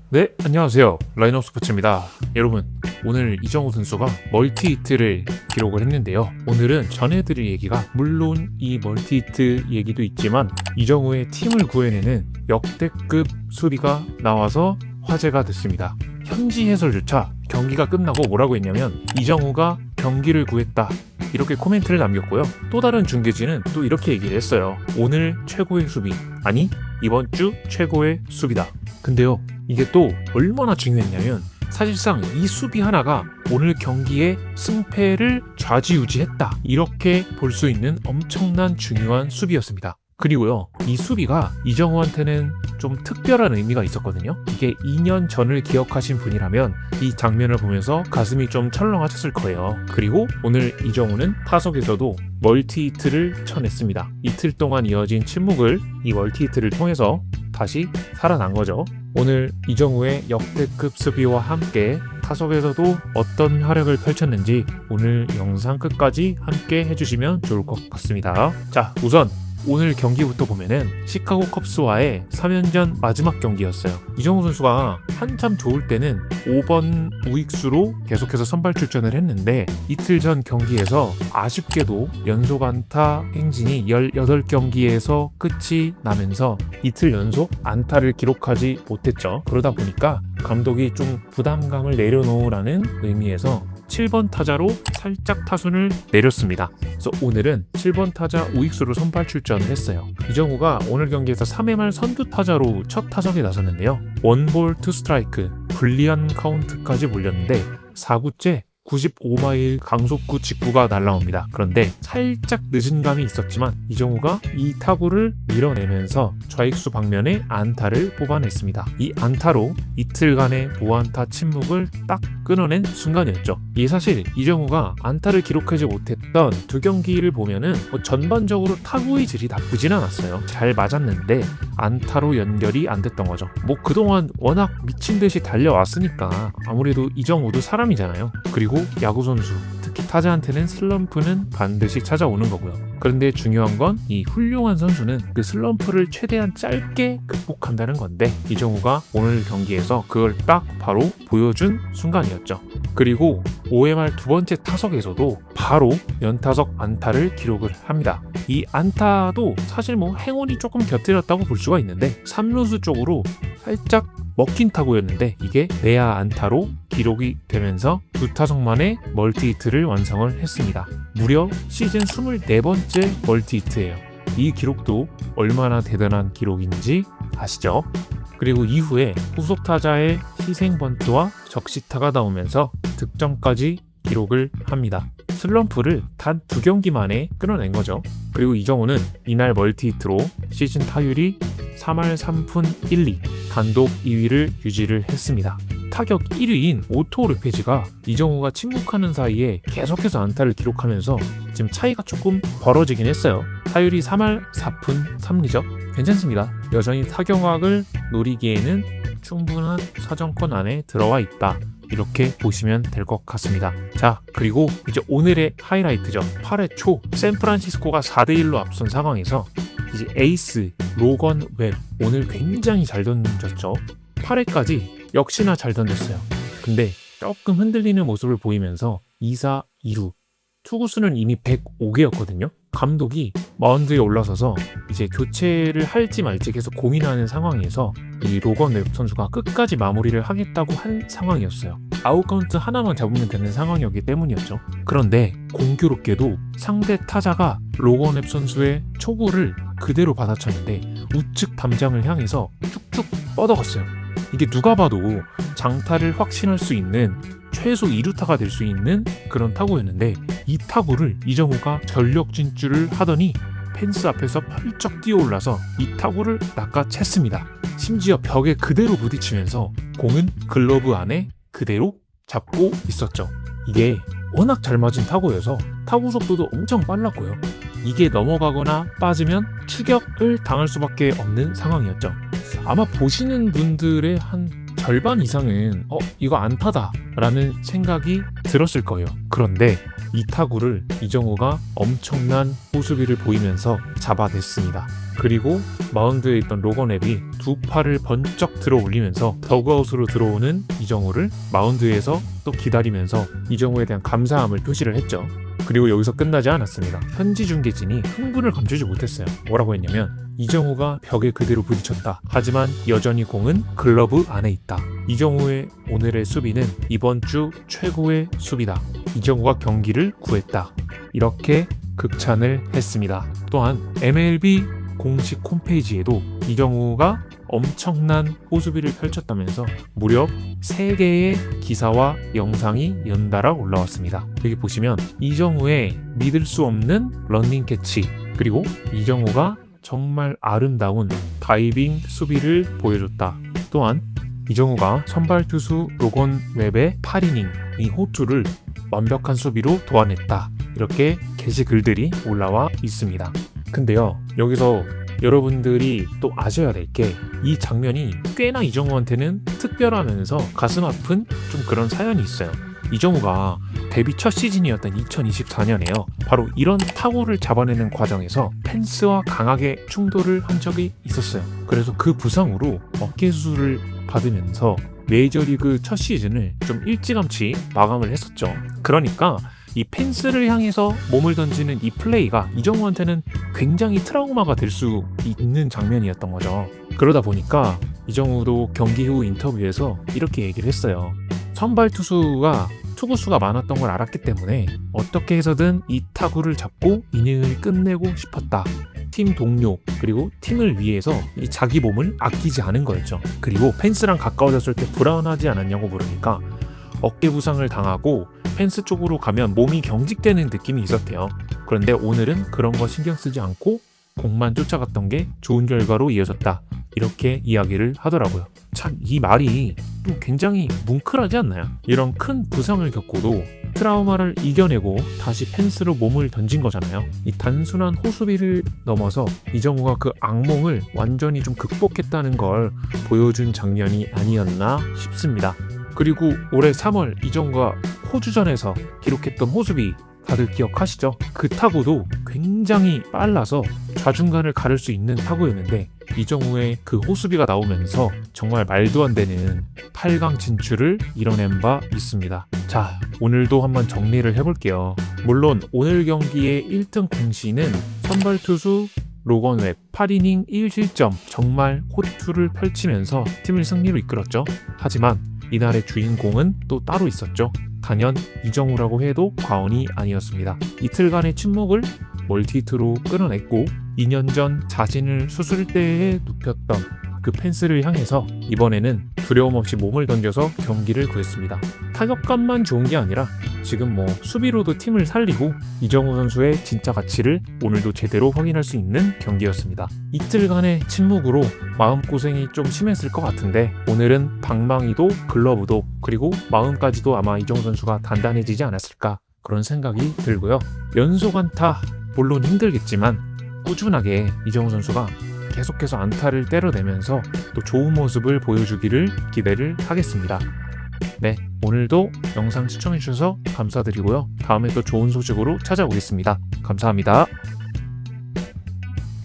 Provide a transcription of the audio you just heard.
네, 안녕하세요. 라인업 스포츠입니다. 여러분, 오늘 이정우 선수가 멀티히트를 기록을 했는데요. 오늘은 전해드릴 얘기가 물론 이 멀티히트 얘기도 있지만 이정우의 팀을 구해내는 역대급 수비가 나와서 화제가 됐습니다. 현지 해설조차 경기가 끝나고 뭐라고 했냐면 이정우가 경기를 구했다, 이렇게 코멘트를 남겼고요. 또 다른 중계진은 또 이렇게 얘기를 했어요. 오늘 최고의 수비, 아니 이번 주 최고의 수비다. 근데요, 이게 또 얼마나 중요했냐면 사실상 이 수비 하나가 오늘 경기의 승패를 좌지우지했다, 이렇게 볼 수 있는 엄청난 중요한 수비였습니다. 그리고요, 이 수비가 이정우한테는 좀 특별한 의미가 있었거든요. 이게 2년 전을 기억하신 분이라면 이 장면을 보면서 가슴이 좀 철렁하셨을 거예요. 그리고 오늘 이정우는 타석에서도 멀티히트를 쳐냈습니다. 이틀 동안 이어진 침묵을 이 멀티히트를 통해서 다시 살아난 거죠. 오늘 이정우의 역대급 수비와 함께 타석에서도 어떤 활약을 펼쳤는지 오늘 영상 끝까지 함께 해주시면 좋을 것 같습니다. 자, 우선 오늘 경기부터 보면은 시카고 컵스와의 3연전 마지막 경기였어요. 이정우 선수가 한참 좋을 때는 5번 우익수로 계속해서 선발 출전을 했는데 이틀 전 경기에서 아쉽게도 연속 안타 행진이 18경기에서 끝이 나면서 이틀 연속 안타를 기록하지 못했죠. 그러다 보니까 감독이 좀 부담감을 내려놓으라는 의미에서 7번 타자로 살짝 타순을 내렸습니다. 그래서 오늘은 7번 타자 우익수로 선발 출전을 했어요. 이정우가 오늘 경기에서 3회 말 선두 타자로 첫 타석에 나섰는데요. 원볼 투 스트라이크, 불리한 카운트까지 몰렸는데 4구째 95마일 강속구 직구가 날라옵니다. 그런데 살짝 늦은 감이 있었지만 이정우가 이 타구를 밀어내면서 좌익수 방면에 안타를 뽑아냈습니다. 이 안타로 이틀간의 무안타 침묵을 딱 끊어낸 순간이었죠. 이 사실 이정우가 안타를 기록하지 못했던 두 경기를 보면은 전반적으로 타구의 질이 나쁘진 않았어요. 잘 맞았는데 안타로 연결이 안 됐던 거죠. 그동안 워낙 미친 듯이 달려왔으니까 아무래도 이정우도 사람이잖아요. 그리고 야구선수, 특히 타자한테는 슬럼프는 반드시 찾아오는 거고요. 그런데 중요한 건 이 훌륭한 선수는 그 슬럼프를 최대한 짧게 극복한다는 건데 이정우가 오늘 경기에서 그걸 딱 바로 보여준 순간이었죠. 그리고 5회 말 두 번째 타석에서도 바로 연타석 안타를 기록을 합니다. 이 안타도 사실 행운이 조금 곁들였다고 볼 수가 있는데 3루수 쪽으로 살짝 먹힌 타구였는데 이게 내야 안타로 기록이 되면서 두 타석 만에 멀티히트를 완성을 했습니다. 무려 시즌 24번째 멀티히트예요. 이 기록도 얼마나 대단한 기록인지 아시죠? 그리고 이후에 후속 타자의 희생 번트와 적시타가 나오면서 득점까지 기록을 합니다. 슬럼프를 단 2경기 만에 끊어낸 거죠. 그리고 이정우는 이날 멀티히트로 시즌 타율이 3할 3푼 1리 단독 2위를 유지를 했습니다. 타격 1위인 오토 르페즈가 이정우가 침묵하는 사이에 계속해서 안타를 기록하면서 지금 차이가 조금 벌어지긴 했어요. 타율이 3할 4푼 3리죠. 괜찮습니다. 여전히 타격왕을 노리기에는 충분한 사정권 안에 들어와 있다, 이렇게 보시면 될 것 같습니다. 자, 그리고 이제 오늘의 하이라이트죠. 8회 초 샌프란시스코가 4대1로 앞선 상황에서 이제 에이스 로건 웹, 오늘 굉장히 잘 던졌죠. 8회까지 역시나 잘 던졌어요. 근데 조금 흔들리는 모습을 보이면서 2사 2루, 투구수는 이미 105개였거든요. 감독이 마운드에 올라서서 이제 교체를 할지 말지 계속 고민하는 상황에서 이 로건 웹 선수가 끝까지 마무리를 하겠다고 한 상황이었어요. 아웃카운트 하나만 잡으면 되는 상황이었기 때문이었죠. 그런데 공교롭게도 상대 타자가 로건 웹 선수의 초구를 그대로 받아쳤는데 우측 담장을 향해서 쭉쭉 뻗어갔어요. 이게 누가 봐도 장타를 확신할 수 있는 최소 2루타가 될 수 있는 그런 타구였는데 이 타구를 이정우가 전력 진출을 하더니 펜스 앞에서 펄쩍 뛰어올라서 이 타구를 낚아챘습니다. 심지어 벽에 그대로 부딪히면서 공은 글러브 안에 그대로 잡고 있었죠. 이게 워낙 잘 맞은 타구여서 타구 속도도 엄청 빨랐고요. 이게 넘어가거나 빠지면 추격을 당할 수밖에 없는 상황이었죠. 아마 보시는 분들의 한 절반 이상은 이거 안타다 라는 생각이 들었을 거예요. 그런데 이 타구를 이정우가 엄청난 호수비를 보이면서 잡아냈습니다. 그리고 마운드에 있던 로건 웹이 두 팔을 번쩍 들어 올리면서 더그아웃으로 들어오는 이정우를 마운드에서 또 기다리면서 이정우에 대한 감사함을 표시를 했죠. 그리고 여기서 끝나지 않았습니다. 현지 중계진이 흥분을 감추지 못했어요. 뭐라고 했냐면 이정우가 벽에 그대로 부딪혔다. 하지만 여전히 공은 글러브 안에 있다. 이정우의 오늘의 수비는 이번 주 최고의 수비다. 이정우가 경기를 구했다. 이렇게 극찬을 했습니다. 또한 MLB 공식 홈페이지에도 이정우가 엄청난 호수비를 펼쳤다면서 무려 3개의 기사와 영상이 연달아 올라왔습니다. 여기 보시면 이정우의 믿을 수 없는 러닝 캐치, 그리고 이정우가 정말 아름다운 다이빙 수비를 보여줬다. 또한 이정우가 선발 투수 로건 웹의 8이닝 이 호투를 완벽한 수비로 도와냈다. 이렇게 게시글들이 올라와 있습니다. 근데요, 여기서 여러분들이 또 아셔야 될 게 이 장면이 꽤나 이정우한테는 특별하면서 가슴 아픈 좀 그런 사연이 있어요. 이정우가 데뷔 첫 시즌이었던 2024년에요. 바로 이런 타구를 잡아내는 과정에서 펜스와 강하게 충돌을 한 적이 있었어요. 그래서 그 부상으로 어깨 수술을 받으면서 메이저리그 첫 시즌을 좀 일찌감치 마감을 했었죠. 그러니까 이 펜스를 향해서 몸을 던지는 이 플레이가 이정우한테는 굉장히 트라우마가 될 수 있는 장면이었던 거죠. 그러다 보니까 이정우도 경기 후 인터뷰에서 이렇게 얘기를 했어요. 선발 투수가 투구수가 많았던 걸 알았기 때문에 어떻게 해서든 이 타구를 잡고 이닝을 끝내고 싶었다. 팀 동료 그리고 팀을 위해서 이 자기 몸을 아끼지 않은 거였죠. 그리고 펜스랑 가까워졌을 때 불안하지 않았냐고 물으니까 어깨 부상을 당하고 펜스 쪽으로 가면 몸이 경직되는 느낌이 있었대요. 그런데 오늘은 그런 거 신경 쓰지 않고 공만 쫓아갔던 게 좋은 결과로 이어졌다. 이렇게 이야기를 하더라고요. 참 이 말이 좀 굉장히 뭉클하지 않나요? 이런 큰 부상을 겪고도 트라우마를 이겨내고 다시 펜스로 몸을 던진 거잖아요. 이 단순한 호수비를 넘어서 이정우가 그 악몽을 완전히 좀 극복했다는 걸 보여준 장면이 아니었나 싶습니다. 그리고 올해 3월 이정우가 호주전에서 기록했던 호수비 다들 기억하시죠? 그 타구도 굉장히 빨라서 좌중간을 가를 수 있는 타구였는데 이정우의 그 호수비가 나오면서 정말 말도 안 되는 8강 진출을 이뤄낸 바 있습니다. 자, 오늘도 한번 정리를 해볼게요. 물론 오늘 경기의 1등 공신은 선발 투수 로건 웹 8이닝 1실점 정말 호투를 펼치면서 팀을 승리로 이끌었죠. 하지만 이날의 주인공은 또 따로 있었죠. 단연 이정우라고 해도 과언이 아니었습니다. 이틀간의 침묵을 멀티히트로 끌어냈고 2년 전 자신을 수술대에 눕혔던 그 펜스를 향해서 이번에는 두려움 없이 몸을 던져서 경기를 구했습니다. 타격감만 좋은 게 아니라 지금 수비로도 팀을 살리고 이정우 선수의 진짜 가치를 오늘도 제대로 확인할 수 있는 경기였습니다. 이틀간의 침묵으로 마음고생이 좀 심했을 것 같은데 오늘은 방망이도 글러브도 그리고 마음까지도 아마 이정우 선수가 단단해지지 않았을까 그런 생각이 들고요. 연속 안타 물론 힘들겠지만 꾸준하게 이정우 선수가 계속해서 안타를 때려내면서 또 좋은 모습을 보여주기를 기대를 하겠습니다. 네, 오늘도 영상 시청해주셔서 감사드리고요. 다음에 또 좋은 소식으로 찾아오겠습니다. 감사합니다.